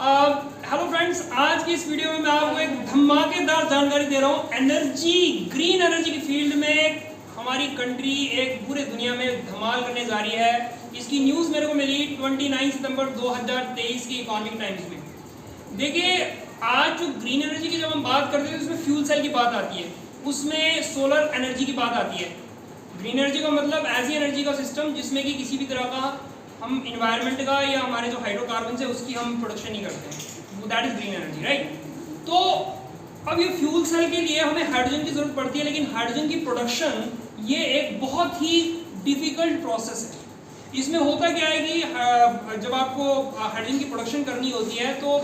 Hello friends, आज की इस वीडियो में मैं आपको एक धमाकेदार जानकारी दे रहा हूँ। एनर्जी, ग्रीन एनर्जी की फील्ड में हमारी कंट्री एक पूरे दुनिया में धमाल करने जा रही है। इसकी न्यूज़ मेरे को मिली 29 सितंबर 2023 की इकोनॉमिक टाइम्स में। देखिए, आज जो ग्रीन एनर्जी की जब हम बात करते हैं तो उसमें फ्यूल सेल की बात आती है, उसमें सोलर एनर्जी की बात आती है। ग्रीन एनर्जी का मतलब ऐसी एनर्जी का सिस्टम जिसमें कि किसी भी तरह का हम इन्वायरमेंट का या हमारे जो हाइड्रोकार्बन है उसकी हम प्रोडक्शन नहीं करते हैं, that is green energy, right. तो अब ये फ्यूल सेल के लिए हमें हाइड्रोजन की जरूरत पड़ती है, लेकिन हाइड्रोजन की प्रोडक्शन ये एक बहुत ही डिफिकल्ट प्रोसेस है। इसमें होता क्या है कि जब आपको हाइड्रोजन की प्रोडक्शन करनी होती है तो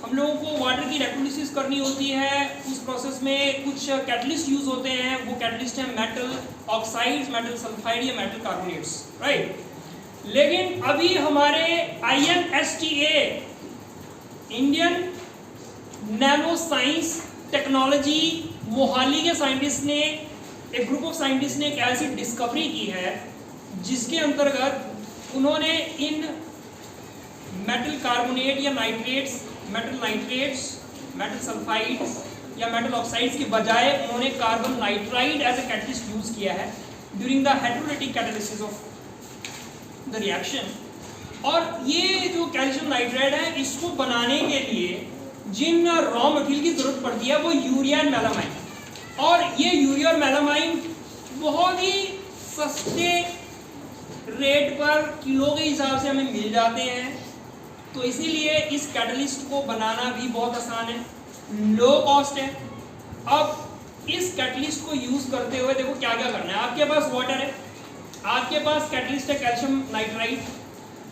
हम लोगों को वाटर की इलेक्ट्रोलिसिस करनी होती है। उस प्रोसेस में कुछ कैटलिस्ट यूज होते हैं, वो कैटलिस्ट हैं मेटल ऑक्साइड्स, मेटल सल्फाइड या मेटल कार्बोनेट्स, राइट। लेकिन अभी हमारे INSTA, Indian nano science technology Mohali के साइंटिस्ट ने, एक ग्रुप ऑफ साइंटिस्ट ने एक ऐसी डिस्कवरी की है जिसके अंतर्गत उन्होंने इन मेटल कार्बोनेट या nitrates, metal nitrates, metal sulphides या मेटल ऑक्साइड्स के बजाय उन्होंने carbon nitride as a catalyst use किया है during the heterolytic catalysis of the reaction. और ये जो कैल्शियम नाइट्राइड है, इसको बनाने के लिए जिन रॉ मटेरियल की जरूरत पड़ती है वो यूरिया एंड मेलामाइन, और ये यूरिया और मेलामाइन बहुत ही सस्ते रेट पर किलो के हिसाब से हमें मिल जाते हैं। तो इसीलिए इस कैटलिस्ट को बनाना भी बहुत आसान है, लो कॉस्ट है। अब इस कैटलिस्ट को यूज करते हुए देखो क्या क्या करना है। आपके पास वाटर है, आपके पास कैटलिस्ट है कैल्शियम नाइट्राइड,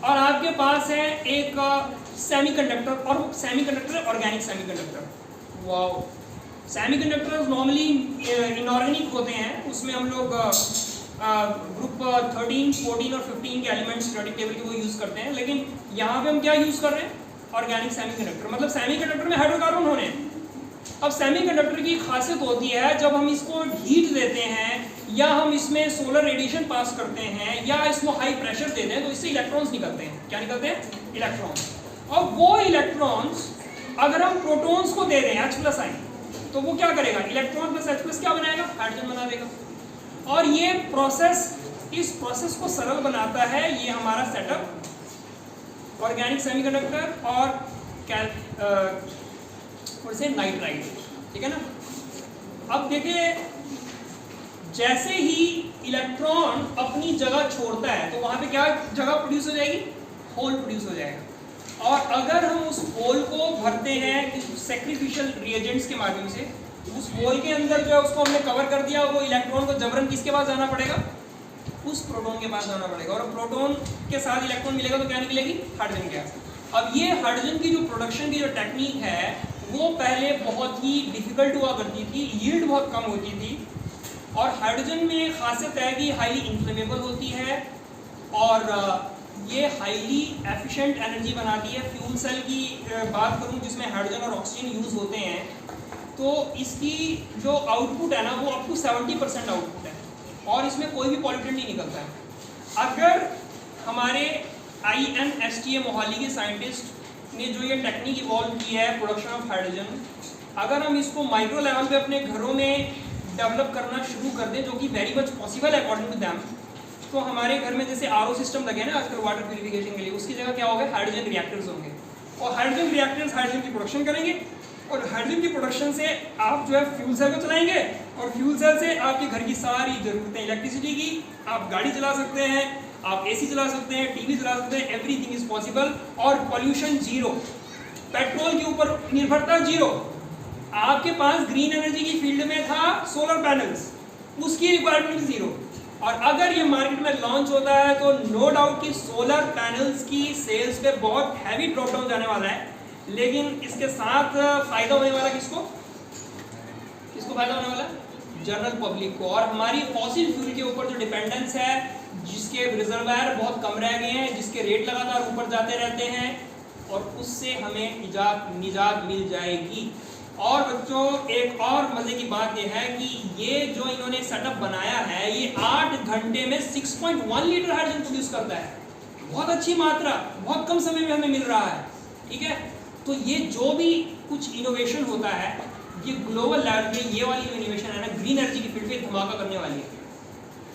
और आपके पास है एक सेमीकंडक्टर, और वो सेमीकंडक्टर है organic semiconductor. Wow, semiconductors normally inorganic होते हैं, उसमें हम लोग ग्रुप 13, 14 और 15 के एलिमेंट्स पीरियोडिक टेबल के वो यूज करते हैं। लेकिन यहाँ पे हम क्या यूज कर रहे हैं? Organic semiconductor. मतलब सेमीकंडक्टर में हाइड्रोकार्बन होने हैं। अब सेमीकंडक्टर की खासियत होती है, जब हम इसको हीट देते हैं या हम इसमें सोलर रेडिएशन पास करते हैं या इसको हाई प्रेशर देते हैं तो इससे इलेक्ट्रॉन्स निकलते हैं। क्या निकलते हैं? इलेक्ट्रॉन्स। और वो इलेक्ट्रॉन्स अगर हम प्रोटॉन्स को दे दें H+ आयन, तो वो क्या करेगा? इलेक्ट्रॉन प्लस H+ क्या बनाएगा? हाइड्रोजन बना देगा। और ये प्रोसेस, इस प्रोसेस को सरल बनाता है ये हमारा सेटअप, ऑर्गेनिक सेमीकंडक्टर और से नाइट्राइड, ठीक है ना। अब देखिए, जैसे ही इलेक्ट्रॉन अपनी जगह छोड़ता है तो वहां पे क्या जगह प्रोड्यूस हो जाएगी? होल प्रोड्यूस हो जाएगा। और अगर हम उस होल को भरते हैं सैक्रिफिशियल रिएजेंट्स के माध्यम से, उस होल के अंदर जो है उसको हमने कवर कर दिया, वो इलेक्ट्रॉन को जबरन किसके पास जाना पड़ेगा? उस प्रोटॉन के पास जाना पड़ेगा। और प्रोटॉन के साथ इलेक्ट्रॉन मिलेगा तो क्या निकलेगी? Hydrogen gas. अब ये हाइड्रोजन की जो प्रोडक्शन की जो टेक्निक है वो पहले बहुत ही डिफिकल्ट हुआ करती थी, यील्ड बहुत कम होती थी। और हाइड्रोजन में खासियत है कि हाईली इन्फ्लेमेबल होती है और ये हाईली एफिशिएंट एनर्जी बनाती है। फ्यूल सेल की बात करूं जिसमें हाइड्रोजन और ऑक्सीजन यूज होते हैं, तो इसकी जो आउटपुट है ना वो अप टू 70% आउटपुट है, और इसमें कोई भी पॉल्यूटेंट नहीं निकलता है। अगर हमारे INSTA मोहाली के साइंटिस्ट ने जो ये टेक्निक इवॉल्व की है प्रोडक्शन ऑफ हाइड्रोजन, अगर हम इसको माइक्रो लेवल पे अपने घरों में डेवलप करना शुरू कर दें, जो कि वेरी मच पॉसिबल है अकॉर्डिंग टू दैम, तो हमारे घर में जैसे RO सिस्टम लगे ना आजकल वाटर प्यूरिफिकेशन के लिए, उसकी जगह क्या होगा? हाइड्रोजन रिएक्टर्स होंगे। और हाइड्रोजन रिएक्टर्स हाइड्रोजन की प्रोडक्शन करेंगे, और हाइड्रोजन की प्रोडक्शन से आप जो है फ्यूल सेल को चलाएंगे, और फ्यूल सेल से आपके घर की सारी जरूरतें इलेक्ट्रिसिटी की, आप गाड़ी चला सकते हैं, आप AC चला सकते हैं, TV चला सकते हैं, एवरीथिंग इज पॉसिबल। और पॉल्यूशन जीरो, पेट्रोल के ऊपर निर्भरता जीरो। आपके पास ग्रीन एनर्जी की फील्ड में था सोलर पैनल्स, उसकी रिक्वायरमेंट जीरो। और अगर ये मार्केट में लॉन्च होता है तो नो डाउट कि सोलर पैनल्स की सेल्स पे बहुत हैवी ड्रॉप डाउन जाने वाला है। लेकिन इसके साथ फायदा होने वाला किसको? किसको फायदा होने वाला? जनरल पब्लिक को। और हमारी फॉसिल फ्यूल के ऊपर जो डिपेंडेंस है, जिसके रिजर्वायर बहुत कम रह गए हैं, जिसके रेट लगातार ऊपर जाते रहते हैं, और उससे हमें निजात मिल जाएगी। और बच्चों, एक और मजे की बात यह है कि ये जो इन्होंने सेटअप बनाया है, ये 8 घंटे में 6.1 लीटर हाइड्रोजन प्रोड्यूस करता है। बहुत अच्छी मात्रा, बहुत कम समय में हमें मिल रहा है, ठीक है। तो ये जो भी कुछ इनोवेशन होता है ये ग्लोबल लेवल पे, ये वाली जो इनोवेशन है ना ग्रीन एनर्जी की फील्ड पे धमाका करने वाली है,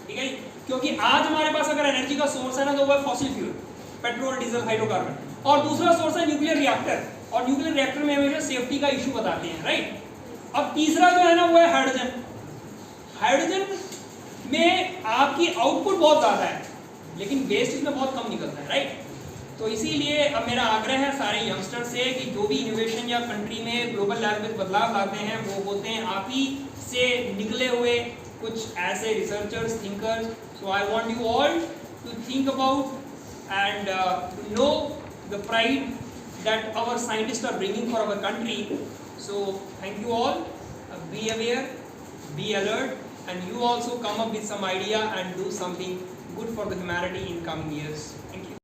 ठीक है। क्योंकि आज हमारे पास अगर एनर्जी का सोर्स है ना तो वो है fossil fuel, petrol, diesel, hydrocarbon, और दूसरा सोर्स है न्यूक्लियर रिएक्टर, और न्यूक्लियर रिएक्टर में हमेशा सेफ्टी का इशू बताते हैं, राइट। अब तीसरा जो है ना वो है हाइड्रोजन। हाइड्रोजन में आपकी आउटपुट बहुत ज़्यादा है लेकिन वेस्ट इसमें बहुत कम निकलता है, राइट। तो इसीलिए अब मेरा आग्रह है सारे यंगस्टर से कि जो भी इनोवेशन या कंट्री में ग्लोबल लेवल पे बदलाव लाते हैं वो होते हैं आप ही से निकले हुए कुछ ऐसे researchers, thinkers. So I want you all to think about and know the pride that our scientists are bringing for our country. So thank you all. Be aware, be alert, and you also come up with some idea and do something good for the humanity in coming years. Thank you.